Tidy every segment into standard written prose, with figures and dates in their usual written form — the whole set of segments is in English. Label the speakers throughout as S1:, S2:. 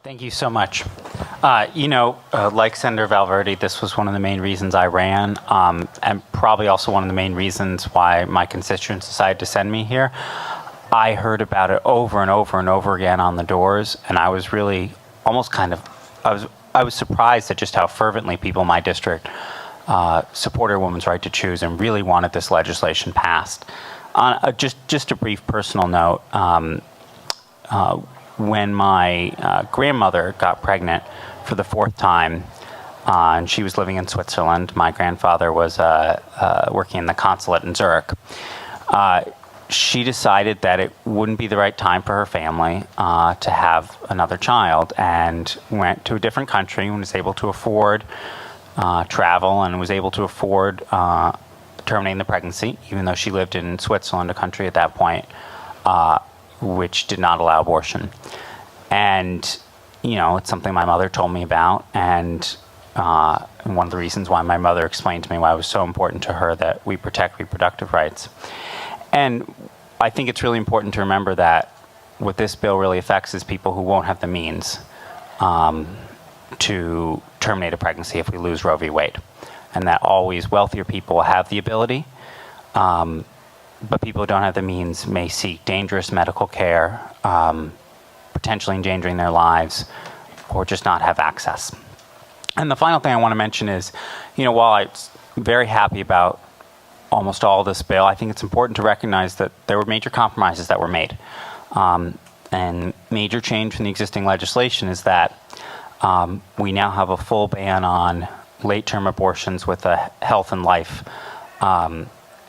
S1: Thank you so much. Like Senator Valverde, this was one of the main reasons I ran, and probably also one of the main reasons why my constituents decided to send me here. I heard about it over and over and over again on the doors, and I was really almost I was surprised at just how fervently people in my district supported a woman's right to choose and really wanted this legislation passed. Just a brief personal note. When my grandmother got pregnant for the 4th time, and she was living in Switzerland, my grandfather was working in the consulate in Zurich. She decided that it wouldn't be the right time for her family to have another child, and went to a different country and was able to afford travel and was able to afford terminating the pregnancy, even though she lived in Switzerland, a country at that point which did not allow abortion. And, it's something my mother told me about, and one of the reasons why my mother explained to me why it was so important to her that we protect reproductive rights. And I think it's really important to remember that what this bill really affects is people who won't have the means to terminate a pregnancy if we lose Roe v. Wade. And that always wealthier people have the ability, but people who don't have the means may seek dangerous medical care, potentially endangering their lives, or just not have access. And the final thing I want to mention is, while I'm very happy about almost all of this bill, I think it's important to recognize that there were major compromises that were made. And major change from the existing legislation is that we now have a full ban on late-term abortions with a health and life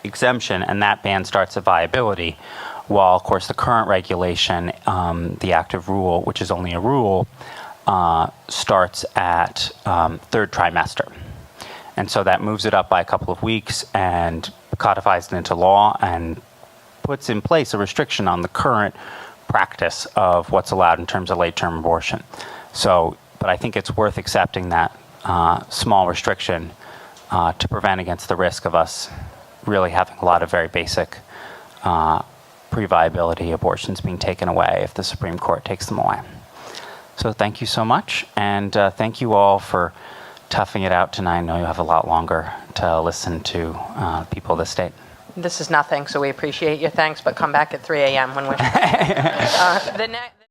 S1: exemption, and that ban starts at viability, while, of course, the current regulation, the active rule, which is only a rule, starts at 3rd trimester. And so that moves it up by a couple of weeks and codifies it into law and puts in place a restriction on the current practice of what's allowed in terms of late-term abortion. But I think it's worth accepting that small restriction to prevent against the risk of us really having a lot of very basic pre-viability abortions being taken away if the Supreme Court takes them away. So thank you so much, and thank you all for toughing it out tonight. I know you have a lot longer to listen to people of the state.
S2: This is nothing, so we appreciate your thanks, but come back at 3 a.m. when we're...